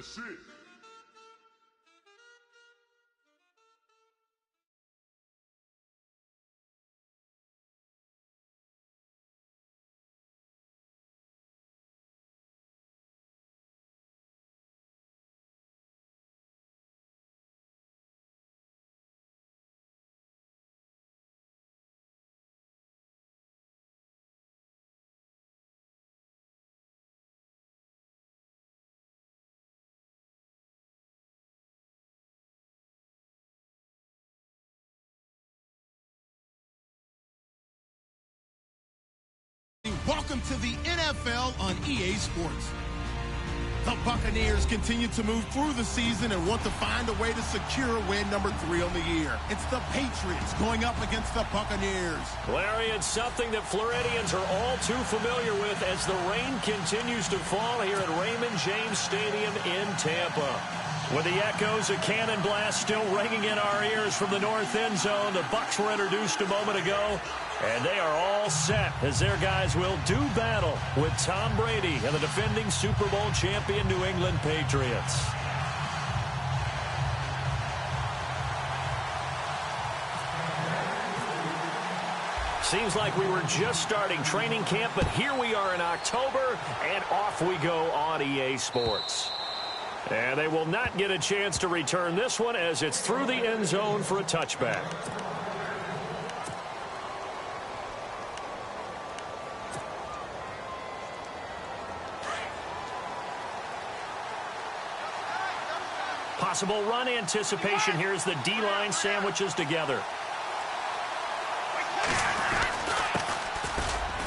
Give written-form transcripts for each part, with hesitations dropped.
That's it. Welcome to the NFL on EA Sports. The Buccaneers continue to move through the season and want to find a way to secure win number 3 on the year. It's the Patriots going up against the Buccaneers. Larry, it's something that Floridians are all too familiar with as the rain continues to fall here at Raymond James Stadium in Tampa. With the echoes of cannon blast still ringing in our ears from the north end zone, the Bucs were introduced a moment ago, and they are all set as their guys will do battle with Tom Brady and the defending Super Bowl champion New England Patriots. Seems like we were just starting training camp, but here we are in October, and off we go on EA Sports. And they will not get a chance to return this one as it's through the end zone for a touchback. Possible run anticipation here as the D-line sandwiches together.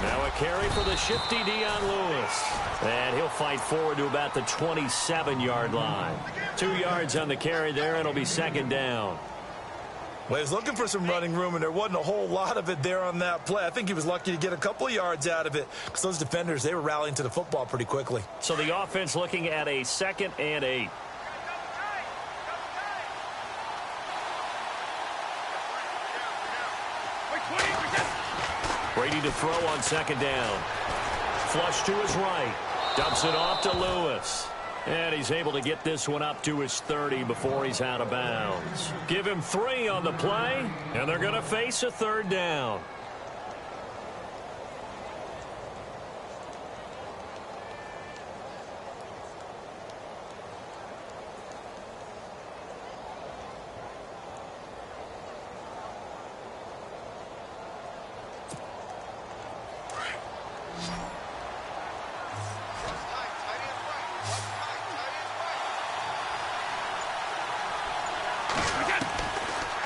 Now a carry for the shifty Dion Lewis. And he'll fight forward to about the 27-yard line. 2 yards on the carry there, and it'll be second down. Well, he was looking for some running room, and there wasn't a whole lot of it there on that play. I think he was lucky to get a couple of yards out of it because those defenders, they were rallying to the football pretty quickly. So the offense looking at a 2nd and 8. Brady to throw on second down. Flush to his right. Dumps it off to Lewis. And he's able to get this one up to his 30 before he's out of bounds. Give him 3 on the play, and they're going to face a third down.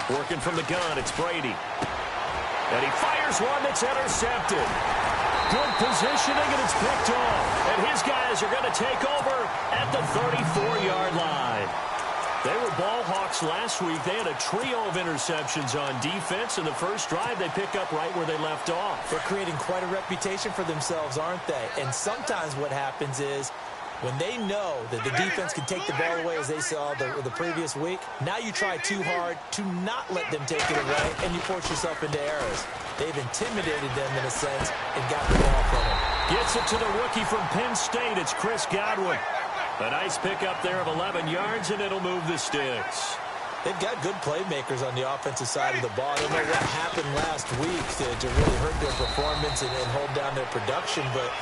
Working from the gun, it's Brady. And he fires one that's intercepted. Good positioning, and it's picked off. And his guys are going to take over at the 34-yard line. They were ball hawks last week. They had a trio of interceptions on defense. In the first drive, they pick up right where they left off. They're creating quite a reputation for themselves, aren't they? And sometimes what happens is, when they know that the defense can take the ball away, as they saw the previous week, now you try too hard to not let them take it away, and you force yourself into errors. They've intimidated them in a sense and got the ball from them. Gets it to the rookie from Penn State. It's Chris Godwin. A nice pickup there of 11 yards, and it'll move the sticks. They've got good playmakers on the offensive side of the ball. I don't know what happened last week to really hurt their performance and hold down their production, but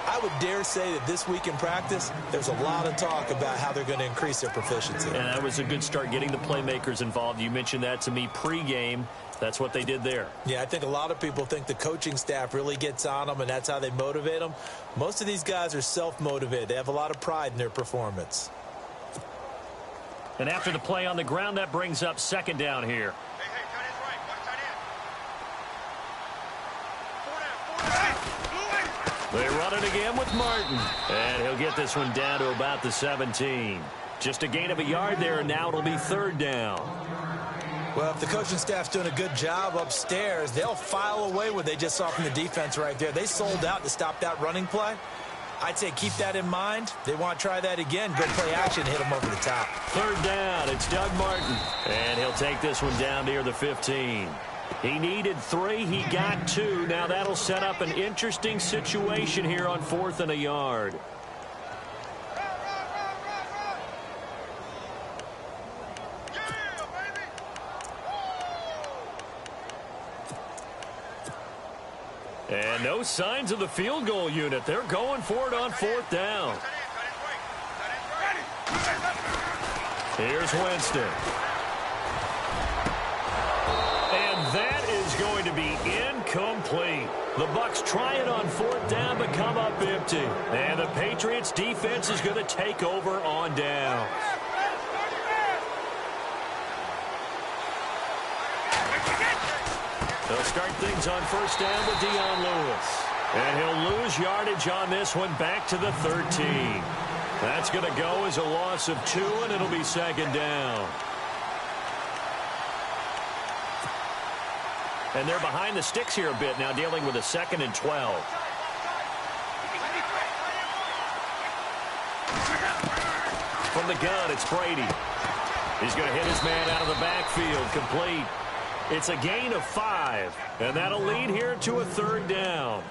I would dare say that this week in practice, there's a lot of talk about how they're going to increase their proficiency. And that was a good start, getting the playmakers involved. You mentioned that to me pregame. That's what they did there. Yeah, I think a lot of people think the coaching staff really gets on them, and that's how they motivate them. Most of these guys are self-motivated. They have a lot of pride in their performance. And after the play on the ground, that brings up second down here. They run it again with Martin. And he'll get this one down to about the 17. Just a gain of a yard there, and now it'll be third down. Well, if the coaching staff's doing a good job upstairs, they'll file away what they just saw from the defense right there. They sold out to stop that running play. I'd say keep that in mind. They want to try that again. Good play action, hit them over the top. Third down, it's Doug Martin. And he'll take this one down near the 15. He needed 3, he got 2. Now that'll set up an interesting situation here on 4th and a yard. And no signs of the field goal unit. They're going for it on 4th down. Here's Winston. And that is going to be incomplete. The Bucs try it on 4th down, but come up empty. And the Patriots defense is going to take over on down. They'll start things on 1st down with Dion Lewis. And he'll lose yardage on this one back to the 13. That's going to go as a loss of 2, and it'll be 2nd down. And they're behind the sticks here a bit now, dealing with a 2nd and 12. From the gun, it's Brady. He's going to hit his man out of the backfield, complete. It's a gain of 5, and that'll lead here to a 3rd down.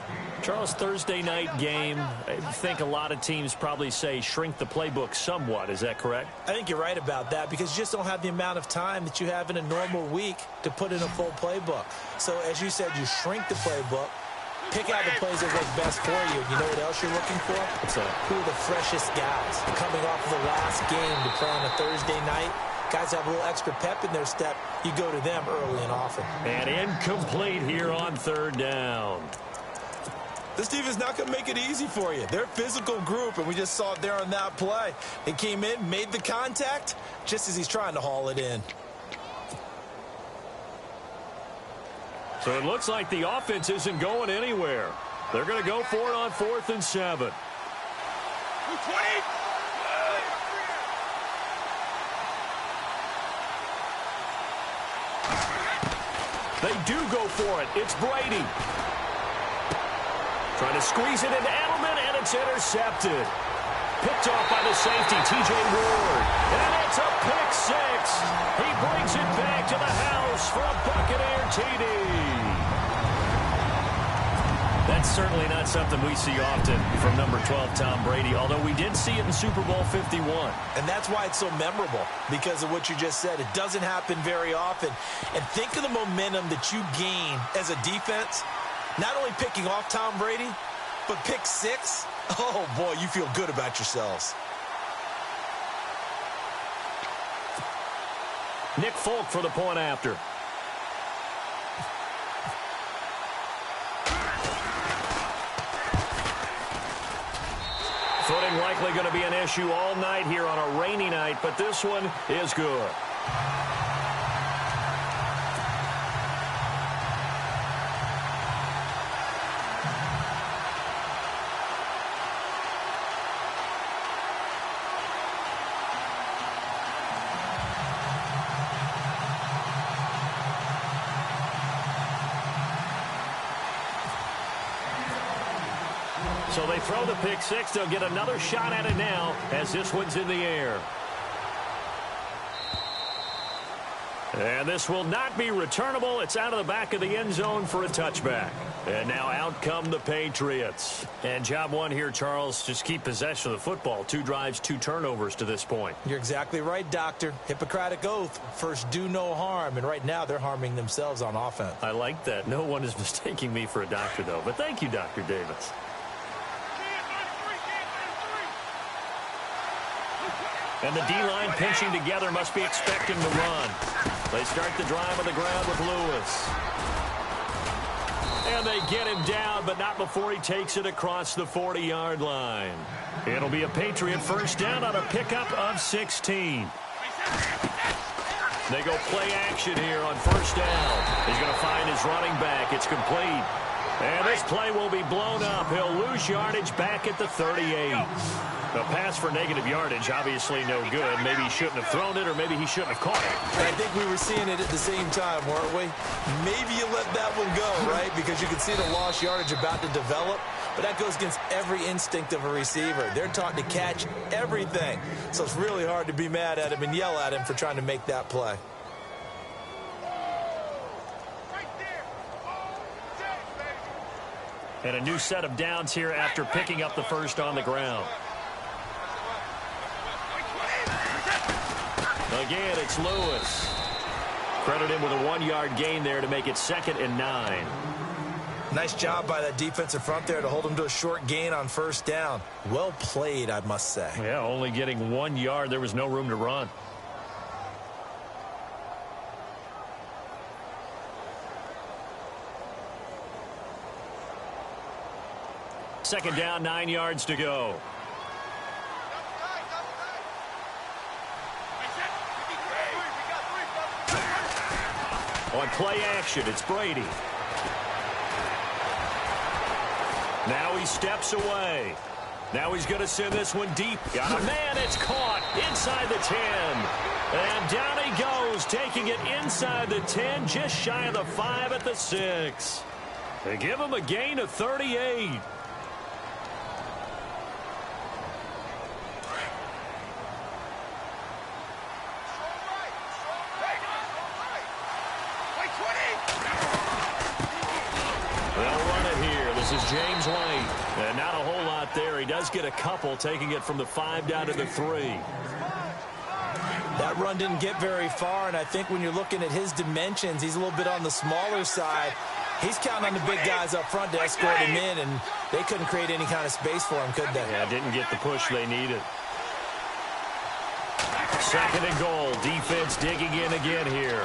Charles, Thursday night game, I think a lot of teams probably say shrink the playbook somewhat. Is that correct? I think you're right about that because you just don't have the amount of time that you have in a normal week to put in a full playbook. So, as you said, you shrink the playbook, pick out the plays that work best for you. You know what else you're looking for? Who are the freshest guys coming off of the last game to play on a Thursday night? Guys have a little extra pep in their step. You go to them early and often. And incomplete here on 3rd down. This defense is not going to make it easy for you. They're a physical group, and we just saw it there on that play. They came in, made the contact, just as he's trying to haul it in. So it looks like the offense isn't going anywhere. They're going to go for it on 4th and 7. They do go for it. It's Brady. Trying to squeeze it into Edelman, and it's intercepted. Picked off by the safety, T.J. Ward. And it's a pick 6. He brings it back to the house for a Buccaneer TD. That's certainly not something we see often from number 12, Tom Brady, although we did see it in Super Bowl 51. And that's why it's so memorable, because of what you just said. It doesn't happen very often. And think of the momentum that you gain as a defense. Not only picking off Tom Brady, but pick 6. Oh, boy, you feel good about yourselves. Nick Folk for the point after. Footing likely going to be an issue all night here on a rainy night, but this one is good. So they throw the pick 6. They'll get another shot at it now as this one's in the air. And this will not be returnable. It's out of the back of the end zone for a touchback. And now out come the Patriots. And job one here, Charles, just keep possession of the football. 2 drives, 2 turnovers to this point. You're exactly right, Doctor. Hippocratic oath. First, do no harm. And right now, they're harming themselves on offense. I like that. No one is mistaking me for a doctor, though. But thank you, Dr. Davis. And the D-line pinching together, must be expecting to run. They start the drive on the ground with Lewis. And they get him down, but not before he takes it across the 40-yard line. It'll be a Patriot first down on a pickup of 16. They go play action here on first down. He's going to find his running back. It's complete. And this play will be blown up. He'll lose yardage back at the 38. A pass for negative yardage, obviously no good. Maybe he shouldn't have thrown it, or maybe he shouldn't have caught it. I think we were seeing it at the same time, weren't we? Maybe you let that one go, right? Because you can see the lost yardage about to develop. But that goes against every instinct of a receiver. They're taught to catch everything. So it's really hard to be mad at him and yell at him for trying to make that play. And a new set of downs here after picking up the first on the ground. Again, it's Lewis. Credit him with a 1-yard gain there to make it 2nd and 9. Nice job by that defensive front there to hold him to a short gain on first down. Well played, I must say. Yeah, only getting 1 yard. There was no room to run. Second down, 9 yards to go. On play action, it's Brady. Now he steps away. Now he's going to send this one deep. Got a man, it's caught inside the 10. And down he goes, taking it inside the 10, just shy of the 5 at the 6. They give him a gain of 38. James Lane. And not a whole lot there. He does get a couple, taking it from the 5 down to the 3. That run didn't get very far, and I think when you're looking at his dimensions, he's a little bit on the smaller side. He's counting on the big guys up front to escort him in, and they couldn't create any kind of space for him, could they? Yeah, didn't get the push they needed. Second and goal. Defense digging in again here.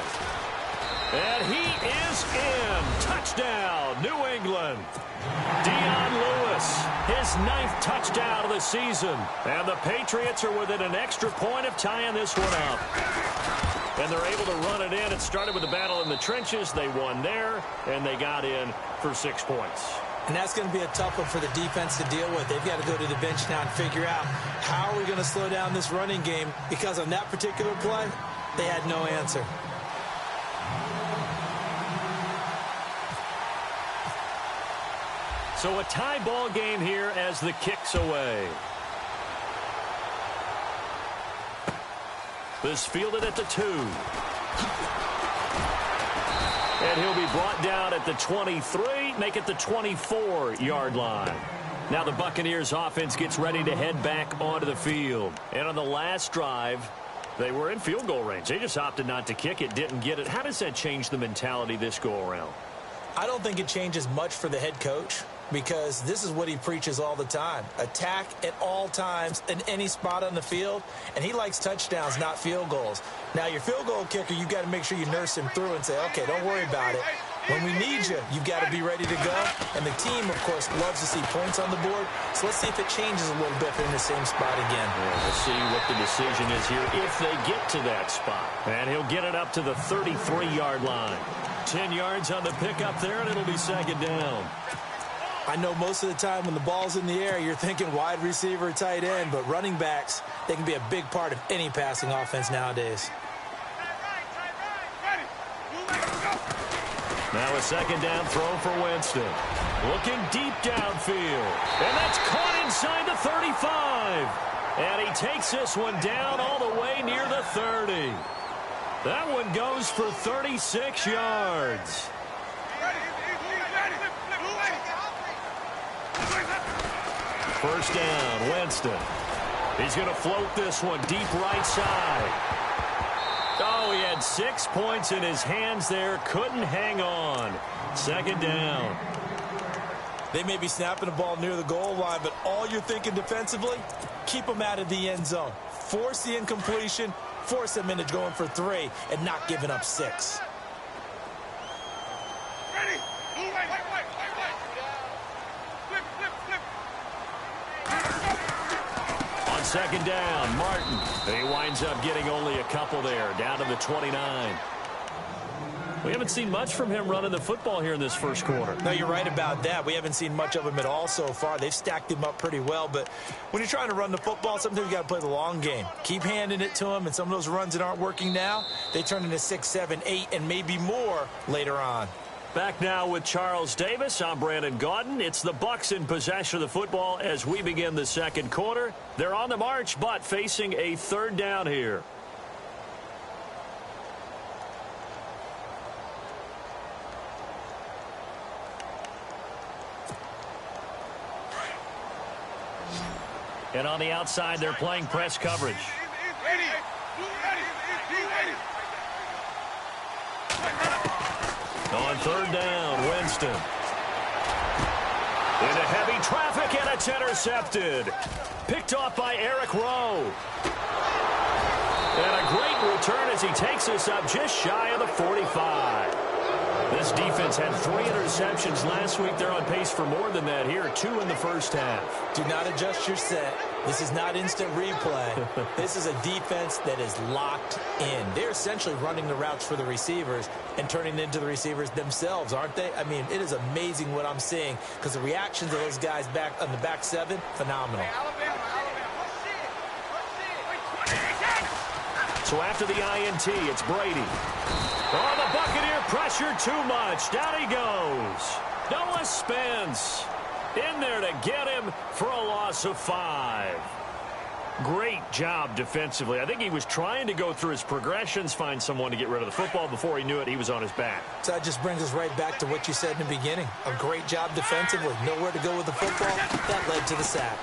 And he is in. Touchdown, New England. Dion Lewis, his 9th touchdown of the season. And the Patriots are within an extra point of tying this one up. And they're able to run it in. It started with a battle in the trenches. They won there, and they got in for 6 points. And that's going to be a tough one for the defense to deal with. They've got to go to the bench now and figure out how are we going to slow down this running game, because on that particular play, they had no answer. So a tie ball game here as the kick's away. This fielded at the 2. And he'll be brought down at the 23, make it the 24-yard line. Now the Buccaneers offense gets ready to head back onto the field. And on the last drive, they were in field goal range. They just opted not to kick it, didn't get it. How does that change the mentality this go around? I don't think it changes much for the head coach, because this is what he preaches all the time. Attack at all times in any spot on the field, and he likes touchdowns, not field goals. Now, your field goal kicker, you've got to make sure you nurse him through and say, okay, don't worry about it. When we need you, you've got to be ready to go. And the team, of course, loves to see points on the board. So let's see if it changes a little bit if they're in the same spot again. Yeah, we'll see what the decision is here if they get to that spot. And he'll get it up to the 33-yard line. 10 yards on the pickup there, and it'll be second down. I know most of the time when the ball's in the air, you're thinking wide receiver, tight end, but running backs, they can be a big part of any passing offense nowadays. Now a second down throw for Winston. Looking deep downfield. And that's caught inside the 35. And he takes this one down all the way near the 30. That one goes for 36 yards. First down, Winston. He's going to float this one deep right side. Oh, he had 6 points in his hands there. Couldn't hang on. Second down. They may be snapping the ball near the goal line, but all you're thinking defensively, keep them out of the end zone. Force the incompletion, force them into going for 3, and not giving up 6. Second down, Martin. He winds up getting only a couple there, down to the 29. We haven't seen much from him running the football here in this first quarter. No, you're right about that. We haven't seen much of him at all so far. They've stacked him up pretty well, but when you're trying to run the football, sometimes you got to play the long game. Keep handing it to him, and some of those runs that aren't working now, they turn into 6, 7, 8, and maybe more later on. Back now with Charles Davis. I'm Brandon Gaudin. It's the Bucs in possession of the football as we begin the second quarter. They're on the march, but facing a third down here. And on the outside, they're playing press coverage. On third down, Winston. Into heavy traffic, and it's intercepted. Picked off by Eric Rowe. And a great return as he takes us up just shy of the 45. This defense had 3 interceptions last week. They're on pace for more than that here, 2 in the first half. Do not adjust your set. This is not instant replay. This is a defense that is locked in. They're essentially running the routes for the receivers and turning it into the receivers themselves, aren't they? I mean, it is amazing what I'm seeing because the reactions of those guys back on the back 7, phenomenal. So after the INT, it's Brady. Oh, the Buccaneer pressure too much. Down he goes. Noah Spence in there to get him for a loss of 5. Great job defensively. I think he was trying to go through his progressions, find someone to get rid of the football. Before he knew it, he was on his back. So that just brings us right back to what you said in the beginning. A great job defensively. Nowhere to go with the football. That led to the sack.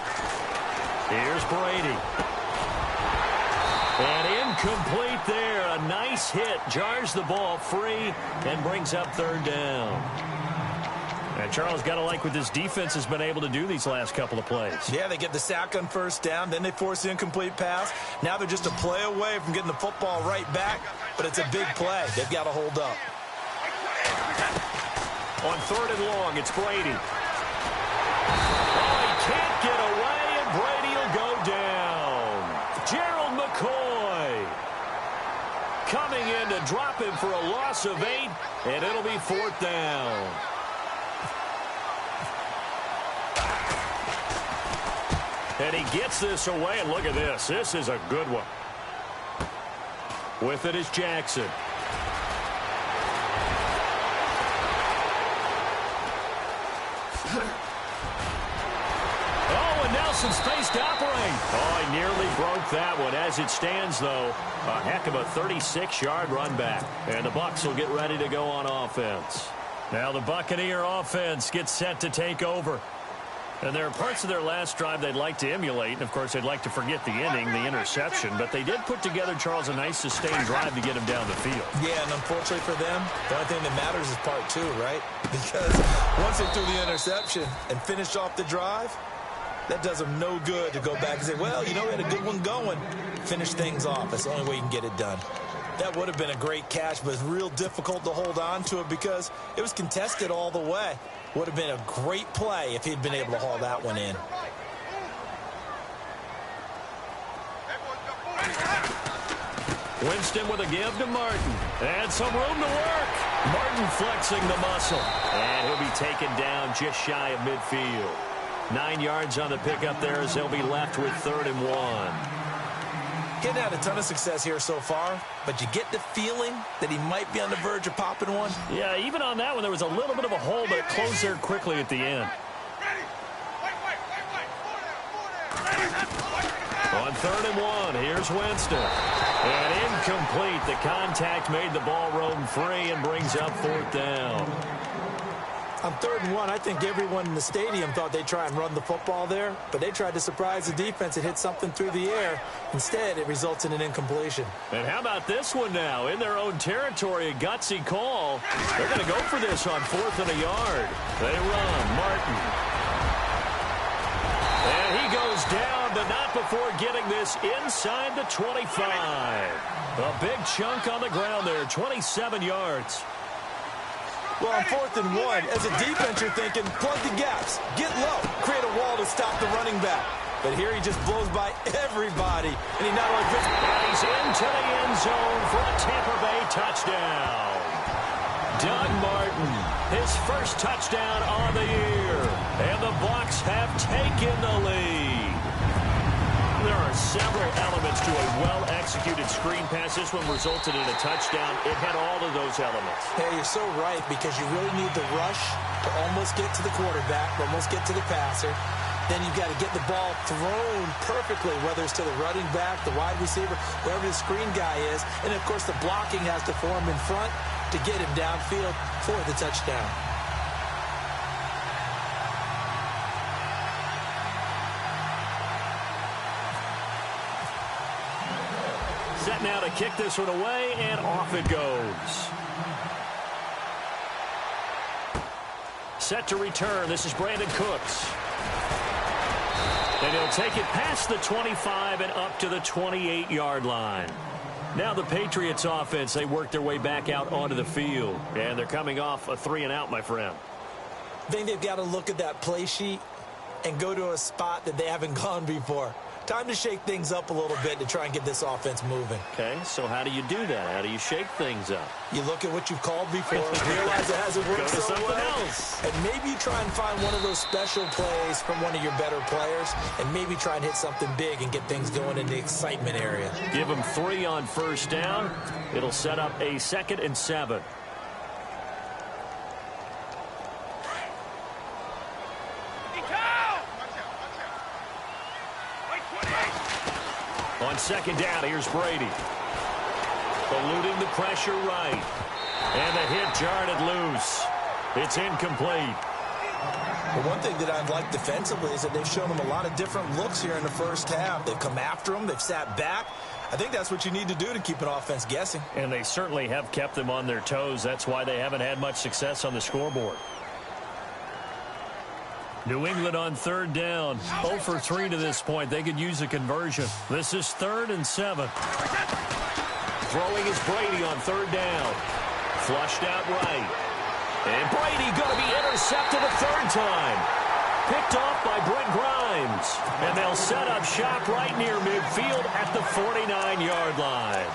Here's Brady. And incomplete there. A nice hit. Jars the ball free and brings up 3rd down. And Charles, got to like what this defense has been able to do these last couple of plays. Yeah, they get the sack on 1st down. Then they force the incomplete pass. Now they're just a play away from getting the football right back. But it's a big play. They've got to hold up. On 3rd and long, it's Brady. Oh, he can't get away, and Brady will go down. Gerald McCoy coming in to drop him for a loss of 8, and it'll be 4th down. And he gets this away, and look at this. This is a good one. With it is Jackson. Oh, and Nelson spaced to operate. Oh, he nearly broke that one. As it stands, though, a heck of a 36-yard run back. And the Bucs will get ready to go on offense. Now the Buccaneer offense gets set to take over. And there are parts of their last drive they'd like to emulate. And, of course, they'd like to forget the inning, the interception. But they did put together, Charles, a nice sustained drive to get him down the field. Yeah, and unfortunately for them, the only thing that matters is part 2, right? Because once they threw the interception and finished off the drive, that does them no good to go back and say, well, you know, we had a good one going. Finish things off. That's the only way you can get it done. That would have been a great catch, but it's real difficult to hold on to it because it was contested all the way. Would have been a great play if he'd been able to haul that one in. Winston with a give to Martin. And some room to work. Martin flexing the muscle. And he'll be taken down just shy of midfield. 9 yards on the pickup there as they'll be left with 3rd and 1. Getting had a ton of success here so far, but you get the feeling that he might be on the verge of popping one. Yeah, even on that one, there was a little bit of a hole, but it closed there quickly at the end. On 3rd and 1, here's Winston. And incomplete. The contact made the ball roam free and brings up 4th down. On 3rd and 1, I think everyone in the stadium thought they'd try and run the football there, but they tried to surprise the defense and hit something through the air. Instead, it results in an incompletion. And how about this one now? In their own territory, a gutsy call. They're going to go for this on 4th and a yard. They run. Martin. And he goes down, but not before getting this inside the 25. A big chunk on the ground there, 27 yards. Well, on 4th and 1, as a defense, you're thinking, plug the gaps, get low, create a wall to stop the running back. But here he just blows by everybody, and he not only fits... And he's into the end zone for a Tampa Bay touchdown. Doug Martin, his first touchdown on the year. And the Bucs have taken the lead. There are several elements to a well-executed screen pass. This one resulted in a touchdown. It had all of those elements. Hey, you're so right, because you really need the rush to almost get to the quarterback, almost get to the passer. Then you've got to get the ball thrown perfectly, whether it's to the running back, the wide receiver, wherever the screen guy is. And, of course, the blocking has to form in front to get him downfield for the touchdown. Set now to kick this one away, and off it goes. set to return. This is Brandon Cooks. And he'll take it past the 25 and up to the 28-yard line. Now the Patriots offense, they work their way back out onto the field. And they're coming off a 3-and-out, my friend. I think they've got to look at that play sheet and go to a spot that they haven't gone before. Time to shake things up a little bit to try and get this offense moving. Okay, so how do you do that? How do you shake things up? You look at what you've called before, realize it hasn't worked Go to so something well, else. and maybe you try and find one of those special plays from one of your better players, and maybe try and hit something big and get things going in the excitement area. Give them 3 on first down. It'll set up a 2nd and 7. On 2nd down, here's Brady. Eluding the pressure right. And the hit jarred it loose. It's incomplete. Well, one thing that I've liked defensively is that they've shown them a lot of different looks here in the first half. They've come after them. They've sat back. I think that's what you need to do to keep an offense guessing. And they certainly have kept them on their toes. That's why they haven't had much success on the scoreboard. New England on 3rd down. 0 for 3 to this point. They could use a conversion. This is 3rd and 7. Throwing is Brady on 3rd down. Flushed out right. And Brady going to be intercepted a 3rd time. Picked off by Brent Grimes. And they'll set up shop right near midfield at the 49-yard line.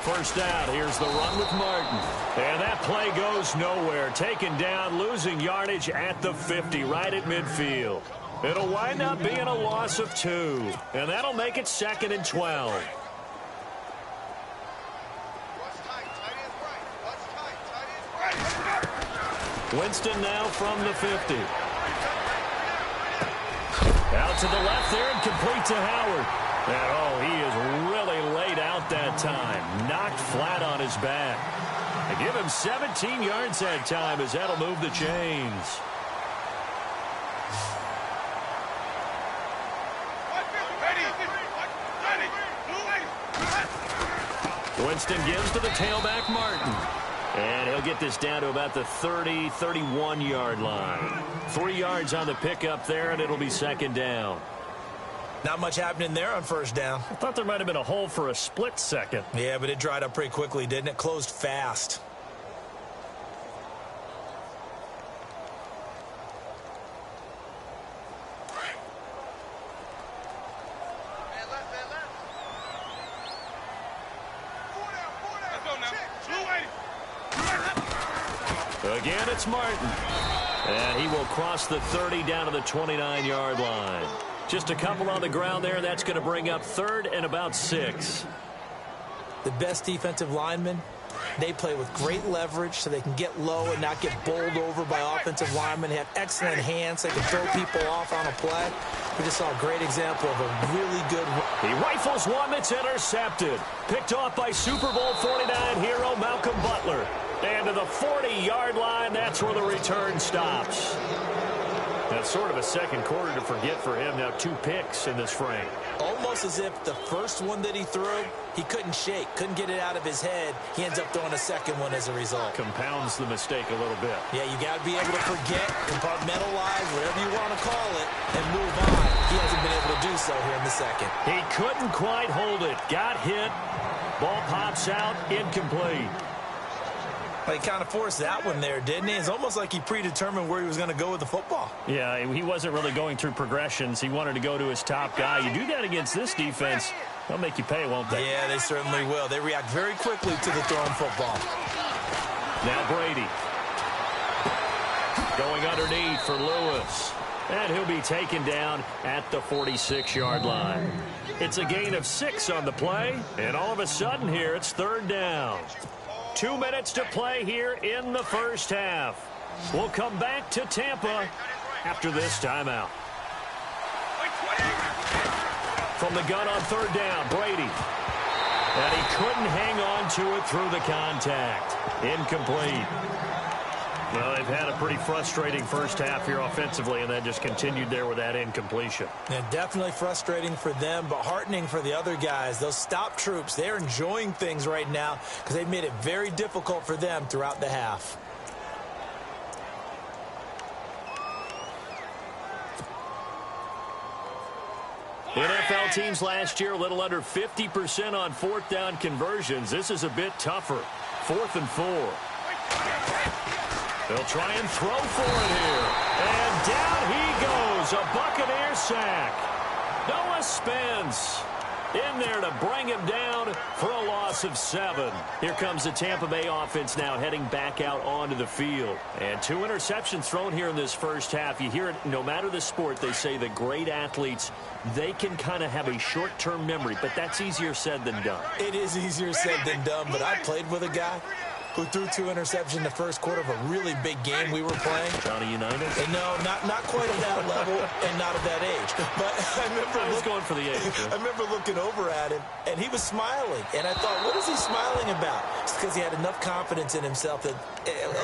First down, here's the run with Martin. And that play goes nowhere. Taken down, losing yardage at the 50, right at midfield. It'll wind up being a loss of 2. And that'll make it 2nd and 12. Winston now from the 50. Out to the left there and complete to Howard. And, oh, he is really laid out that time. Knocked flat on his back. They give him 17 yards that time as that'll move the chains. Winston gives to the tailback Martin. And he'll get this down to about the 30, 31-yard line. 3 yards on the pickup there, and it'll be 2nd down. Not much happening there on first down. I thought there might have been a hole for a split second. Yeah, but it dried up pretty quickly, didn't it? Closed fast. Again, it's Martin. And he will cross the 30 down to the 29-yard line. Just a couple on the ground there. That's going to bring up 3rd and about 6. The best defensive linemen, they play with great leverage so they can get low and not get bowled over by offensive linemen. They have excellent hands. They can throw people off on a play. We just saw a great example of a really good... He rifles one that's intercepted. Picked off by Super Bowl 49 hero Malcolm Butler. And to the 40-yard line, that's where the return stops. That's sort of a second quarter to forget for him. Now 2 picks in this frame. Almost as if the first one that he threw, he couldn't shake, couldn't get it out of his head. He ends up throwing a second one as a result. Compounds the mistake a little bit. Yeah, you got to be able to forget, compartmentalize, whatever you want to call it, and move on. He hasn't been able to do so here in the second. He couldn't quite hold it. Got hit. Ball pops out. Incomplete. He kind of forced that one there, didn't he? It's almost like he predetermined where he was going to go with the football. Yeah, he wasn't really going through progressions. He wanted to go to his top guy. You do that against this defense, they'll make you pay, won't they? Yeah, they certainly will. They react very quickly to the thrown football. Now Brady. Going underneath for Lewis. And he'll be taken down at the 46-yard line. It's a gain of 6 on the play. And all of a sudden here, it's 3rd down. 2 minutes to play here in the first half. We'll come back to Tampa after this timeout. From the gun on 3rd down, Brady. And he couldn't hang on to it through the contact. Incomplete. Well, they've had a pretty frustrating first half here offensively, and that just continued there with that incompletion. Yeah, definitely frustrating for them, but heartening for the other guys. Those stop troops, they're enjoying things right now because they've made it very difficult for them throughout the half. NFL teams last year a little under 50% on fourth down conversions. This is a bit tougher. 4th and 4. They'll try and throw for it here. And down he goes. A Buccaneer sack. Noah Spence in there to bring him down for a loss of 7. Here comes the Tampa Bay offense now heading back out onto the field. And 2 interceptions thrown here in this first half. You hear it no matter the sport. They say the great athletes, they can kind of have a short-term memory, but that's easier said than done. It is easier said than done, but I played with a guy who threw 2 interceptions in the first quarter of a really big game we were playing. Johnny Unitas? No, not quite at that level and not at that age. But I was going for the age. I remember looking over at him, and he was smiling. And I thought, what is he smiling about? It's because he had enough confidence in himself that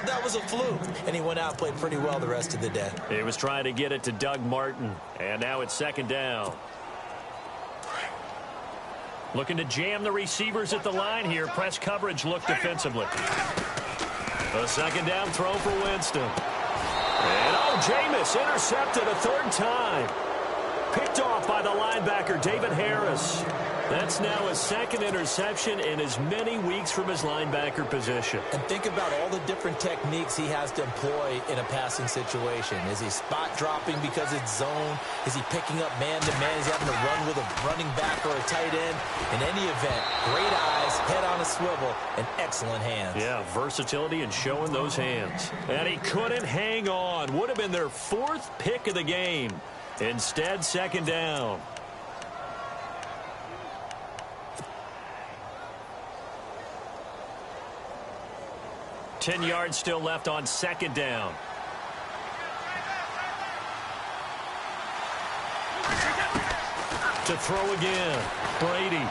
that was a fluke. And he went out and played pretty well the rest of the day. He was trying to get it to Doug Martin. And now it's 2nd down. Looking to jam the receivers at the line here. Press coverage look defensively. A 2nd down throw for Winston. And Jameis intercepted a 3rd time. Picked off by the linebacker, David Harris. That's now his 2nd interception in as many weeks from his linebacker position. And think about all the different techniques he has to employ in a passing situation. Is he spot dropping because it's zone? Is he picking up man-to-man? Is he having to run with a running back or a tight end? In any event, great eyes, head on a swivel, and excellent hands. Yeah, versatility and showing those hands. And he couldn't hang on. Would have been their 4th pick of the game. Instead, 2nd down. Ten yards still left on 2nd down. To throw again. Brady.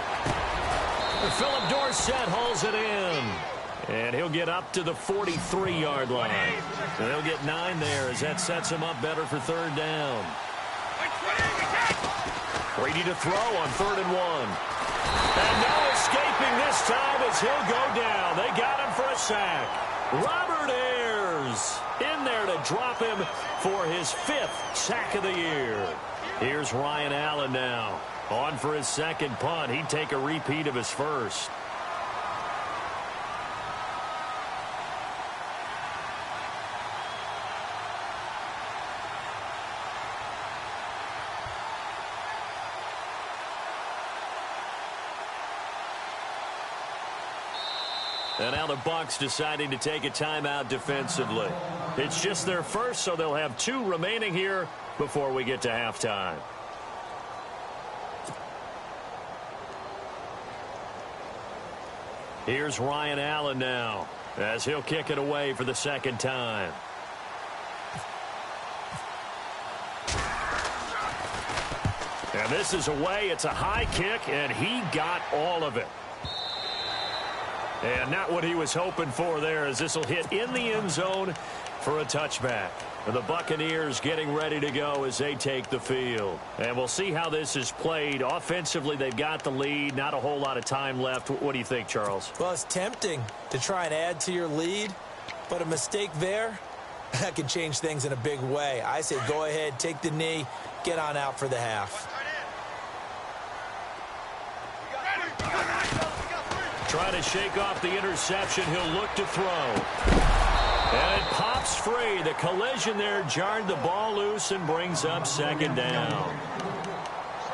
Philip Dorsett hauls it in. And he'll get up to the 43-yard line. And they'll get 9 there as that sets him up better for 3rd down. Brady to throw on 3rd and 1. And no escaping this time as he'll go down. They got him for a sack. Robert Ayers in there to drop him for his 5th sack of the year. Here's Ryan Allen now. On for his 2nd punt. He'd take a repeat of his 1st. And now the Bucs deciding to take a timeout defensively. It's just their 1st, so they'll have 2 remaining here before we get to halftime. Here's Ryan Allen now as he'll kick it away for the 2nd time. And this is away. It's a high kick, and he got all of it. And not what he was hoping for there, as this will hit in the end zone for a touchback. The Buccaneers getting ready to go as they take the field. And we'll see how this is played. Offensively, they've got the lead. Not a whole lot of time left. What do you think, Charles? Well, it's tempting to try and add to your lead, but a mistake there, that can change things in a big way. I say go ahead, take the knee, get on out for the half. Trying to shake off the interception. He'll look to throw. And it pops free. The collision there jarred the ball loose and brings up 2nd down.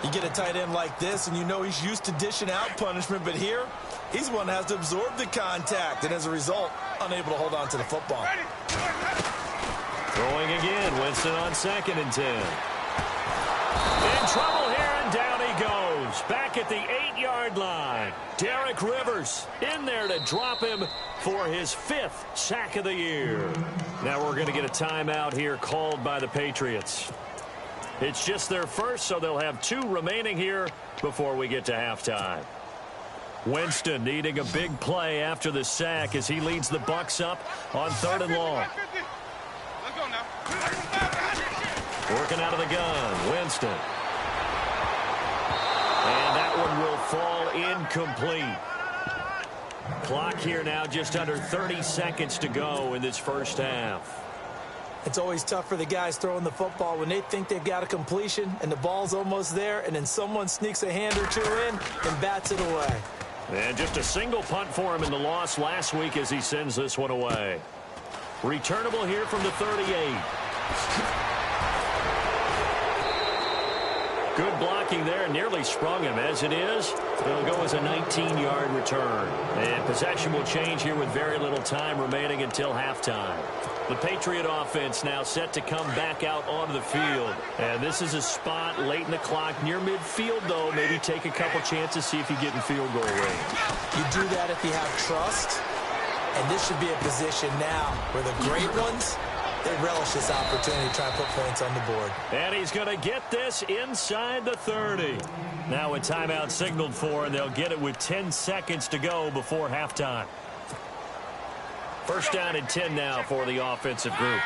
You get a tight end like this, and you know he's used to dishing out punishment, but here, he's one that has to absorb the contact, and as a result, unable to hold on to the football. Throwing again. Winston on 2nd and 10. In trouble here, and down he goes. Back at the 8-yard line. Derek Rivers in there to drop him for his 5th sack of the year. Now we're going to get a timeout here called by the Patriots. It's just their 1st, so they'll have 2 remaining here before we get to halftime. Winston needing a big play after the sack as he leads the Bucs up on 3rd and long. Working out of the gun, Winston. And that one will fall incomplete. Clock here now just under 30 seconds to go in this first half. It's always tough for the guys throwing the football when they think they've got a completion and the ball's almost there, and then someone sneaks a hand or two in and bats it away. And just a single punt for him in the loss last week as he sends this one away. Returnable here from the 38. Good blocking there, nearly sprung him. As it is, it'll go as a 19-yard return. And possession will change here with very little time remaining until halftime. The Patriot offense now set to come back out onto the field. And this is a spot late in the clock near midfield, though. Maybe take a couple chances, see if you get in field goal range. You do that if you have trust. And this should be a position now where the great ones, they relish this opportunity to try and put points on the board. And he's going to get this inside the 30. Now a timeout signaled for, and they'll get it with 10 seconds to go before halftime. First down and 10 now for the offensive group.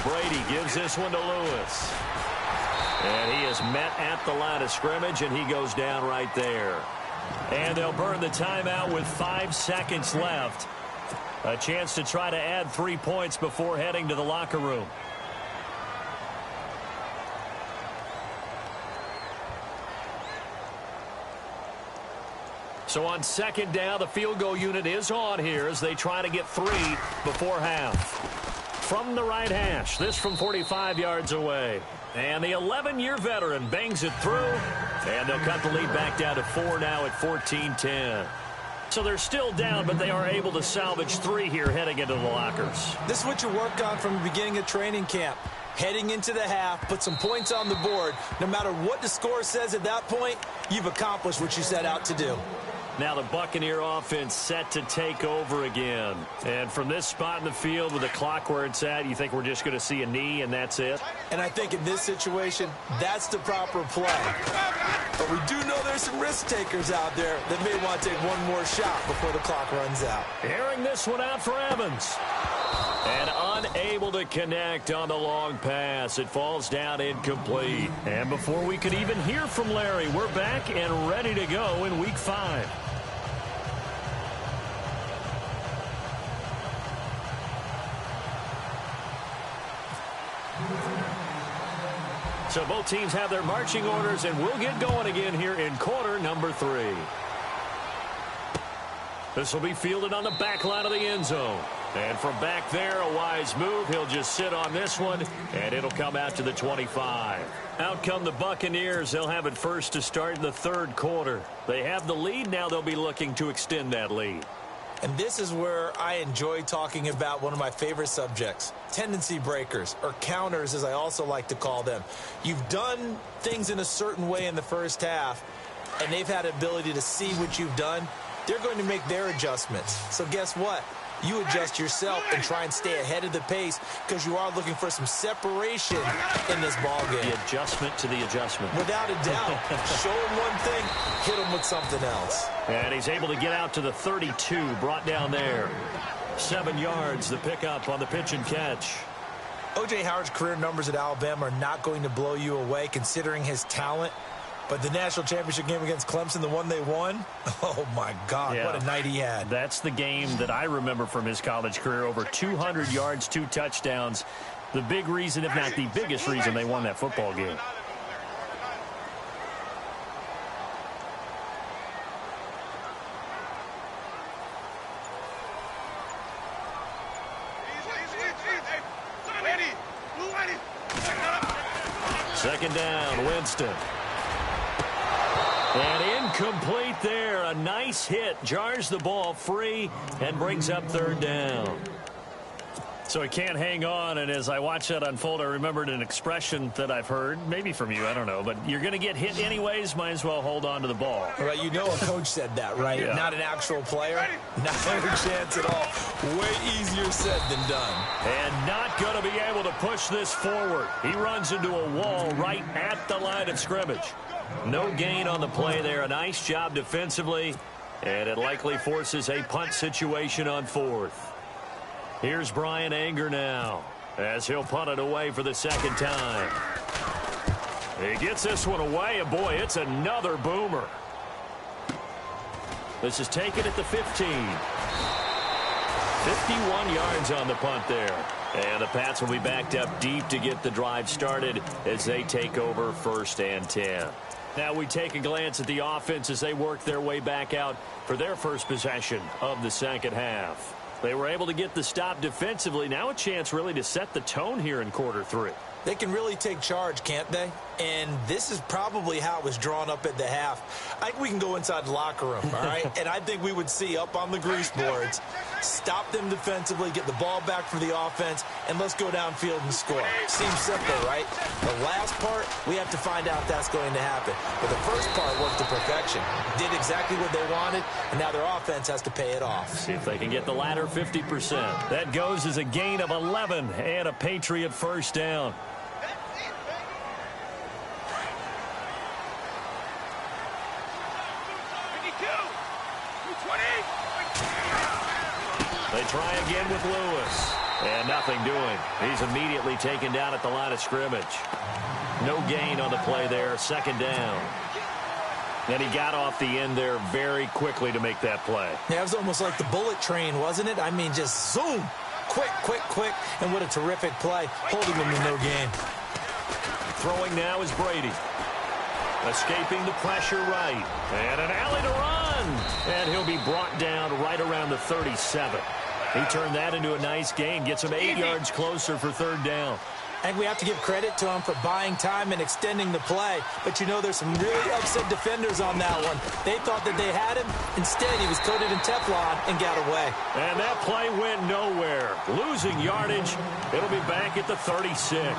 Brady gives this one to Lewis. And he is met at the line of scrimmage, and he goes down right there. And they'll burn the timeout with 5 seconds left. A chance to try to add 3 points before heading to the locker room. So on second down, the field goal unit is on here as they try to get 3 before half. From the right hash, this from 45 yards away. And the 11-year veteran bangs it through. And they'll cut the lead back down to 4 now at 14-10. So they're still down, but they are able to salvage 3 here heading into the lockers. This is what you work on from the beginning of training camp. Heading into the half, put some points on the board. No matter what the score says at that point, you've accomplished what you set out to do. Now the Buccaneer offense set to take over again. And from this spot in the field with the clock where it's at, you think we're just going to see a knee and that's it? And I think in this situation, that's the proper play. But we do know there's some risk takers out there that may want to take one more shot before the clock runs out. Airing this one out for Evans. And unable to connect on the long pass. It falls down incomplete. And before we could even hear from Larry, we're back and ready to go in Week 5. So both teams have their marching orders, and we'll get going again here in quarter number 3. This will be fielded on the back line of the end zone. And from back there, a wise move. He'll just sit on this one, and it'll come out to the 25. Out come the Buccaneers. They'll have it first to start in the third quarter. They have the lead. Now they'll be looking to extend that lead. And this is where I enjoy talking about one of my favorite subjects, tendency breakers, or counters as I also like to call them. You've done things in a certain way in the first half, and they've had the ability to see what you've done. They're going to make their adjustments. So guess what? You adjust yourself and try and stay ahead of the pace because you are looking for some separation in this ball game. The adjustment to the adjustment. Without a doubt. Show him one thing, hit him with something else. And he's able to get out to the 32, brought down there. 7 yards, the pickup on the pitch and catch. O.J. Howard's career numbers at Alabama are not going to blow you away considering his talent. But the national championship game against Clemson, the one they won, oh, my God, yeah. What a night he had. That's the game that I remember from his college career. Over 200 yards, 2 touchdowns. The big reason, if not the biggest reason, they won that football game. Second down, Winston. And incomplete there. A nice hit. Jars the ball free and brings up third down. So he can't hang on, and as I watch that unfold, I remembered an expression that I've heard, maybe from you, I don't know, but you're going to get hit anyways, might as well hold on to the ball. Right, you know a coach said that, right? Yeah. Not an actual player. Not a chance at all. Way easier said than done. And not going to be able to push this forward. He runs into a wall right at the line of scrimmage. No gain on the play there. A nice job defensively. And it likely forces a punt situation on 4th. Here's Brian Anger now, as he'll punt it away for the second time. He gets this one away, and boy, it's another boomer. This is taken at the 15. 51 yards on the punt there. And the Pats will be backed up deep to get the drive started as they take over 1st and 10. Now we take a glance at the offense as they work their way back out for their first possession of the second half. They were able to get the stop defensively. Now a chance really to set the tone here in quarter 3. They can really take charge, can't they? And this is probably how it was drawn up at the half. I think we can go inside the locker room, all right? And I think we would see up on the grease boards, stop them defensively, get the ball back for the offense, and let's go downfield and score. Seems simple, right? The last part, we have to find out if that's going to happen. But the first part worked to perfection. Did exactly what they wanted, and now their offense has to pay it off. See if they can get the latter 50%. That goes as a gain of 11 and a Patriot first down. They try again with Lewis. And nothing doing. He's immediately taken down at the line of scrimmage. No gain on the play there. Second down. And he got off the end there very quickly to make that play. Yeah, it was almost like the bullet train, wasn't it? I mean, just zoom. Quick, quick, quick. And what a terrific play. Holding him to no gain. Throwing now is Brady. Escaping the pressure right. And an alley to run. And he'll be brought down right around the 37. He turned that into a nice gain. Gets him 8 yards closer for third down. I think we have to give credit to him for buying time and extending the play. But, you know, there's some really upset defenders on that one. They thought that they had him. Instead, he was coated in Teflon and got away. And that play went nowhere. Losing yardage. It'll be back at the 36.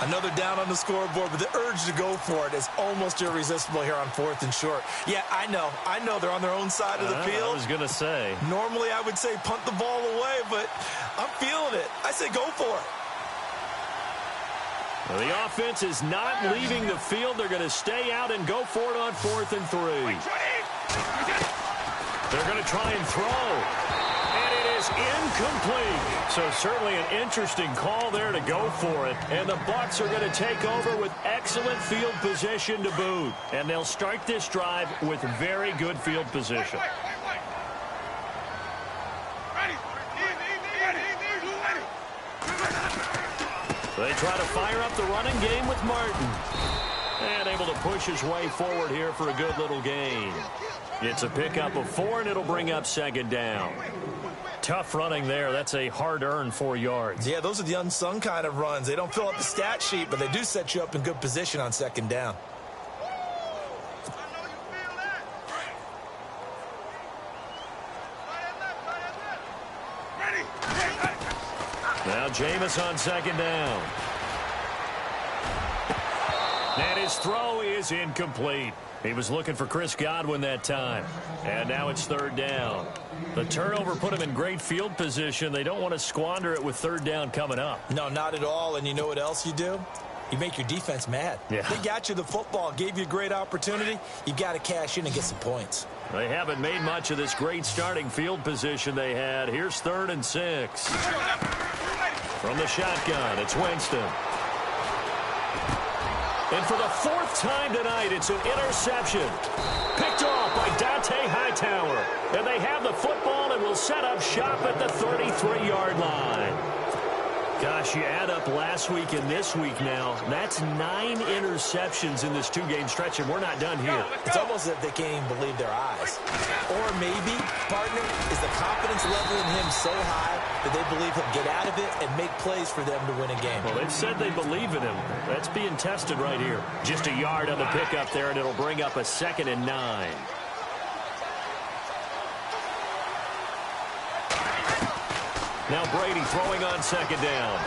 Another down on the scoreboard, but the urge to go for it is almost irresistible here on 4th and short. Yeah, I know they're on their own side of the field. I was going to say. Normally I would say punt the ball away, but I'm feeling it. I say go for it. Well, the offense is not leaving the field. They're going to stay out and go for it on 4th and 3. They're going to try and throw. And it is incomplete. So certainly an interesting call there to go for it. And the Bucs are going to take over with excellent field position to boot. And they'll start this drive with very good field position. They try to fire up the running game with Martin. And able to push his way forward here for a good little gain. It's a pickup of 4, and it'll bring up second down. Tough running there. That's a hard-earned 4 yards. Yeah, those are the unsung kind of runs. They don't fill up the stat sheet, but they do set you up in good position on second down. Now Jameis on second down. And his throw is incomplete. He was looking for Chris Godwin that time. And now it's third down. The turnover put him in great field position. They don't want to squander it with third down coming up. No, not at all. And you know what else you do? You make your defense mad. Yeah. They got you the football, gave you a great opportunity. You got to cash in and get some points. They haven't made much of this great starting field position they had. Here's 3rd and 6. From the shotgun, it's Winston. And for the 4th time tonight, it's an interception. Picked off by Dante Hightower. And they have the football and will set up shop at the 33-yard line. Gosh, you add up last week and this week now. That's 9 interceptions in this 2-game stretch, and we're not done here. It's almost as if they can't even believe their eyes. Or maybe, partner, is the confidence level in him so high that they believe he'll get out of it and make plays for them to win a game. Well, they've said they believe in him. That's being tested right here. Just a yard on the pickup there, and it'll bring up a 2nd and 9. Now Brady throwing on second down.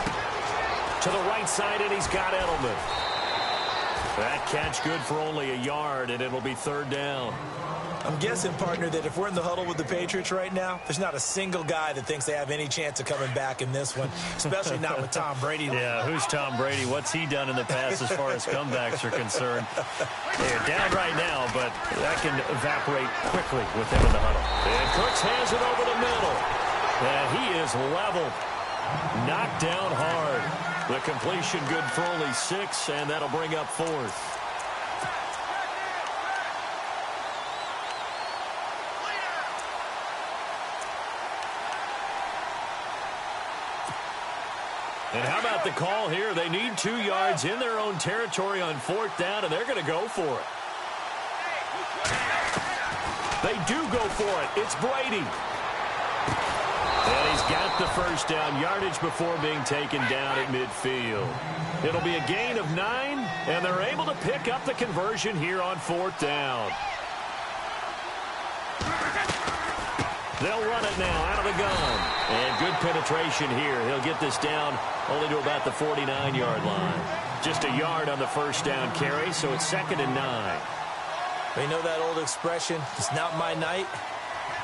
To the right side, and he's got Edelman. That catch good for only a yard, and it'll be third down. I'm guessing, partner, that if we're in the huddle with the Patriots right now, there's not a single guy that thinks they have any chance of coming back in this one, especially not with Tom Brady. Yeah, who's Tom Brady? What's he done in the past as far as comebacks are concerned? They're down right now, but that can evaporate quickly with him in the huddle. And Cooks has it over the middle. And he is leveled. Knocked down hard. The completion good for only 6, and that'll bring up 4th. And how about the call here? They need 2 yards in their own territory on 4th down, and they're going to go for it. They do go for it. It's Brady. And he's got the first down, yardage before being taken down at midfield. It'll be a gain of 9, and they're able to pick up the conversion here on 4th down. They'll run it now out of the gun. And good penetration here. He'll get this down only to about the 49-yard line. Just a yard on the first down carry, so it's 2nd and 9. You know that old expression, it's not my night?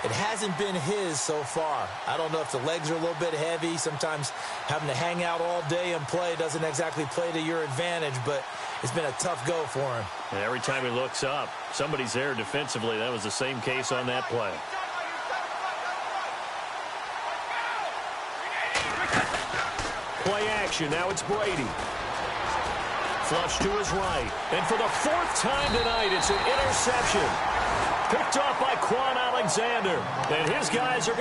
It hasn't been his so far. I don't know if the legs are a little bit heavy. Sometimes having to hang out all day and play doesn't exactly play to your advantage, but it's been a tough go for him. And every time he looks up, somebody's there defensively. That was the same case on that play. Play action. Now it's Brady. Flush to his right. And for the 4th time tonight, it's an interception. Picked off by Quan Alexander. And his guys are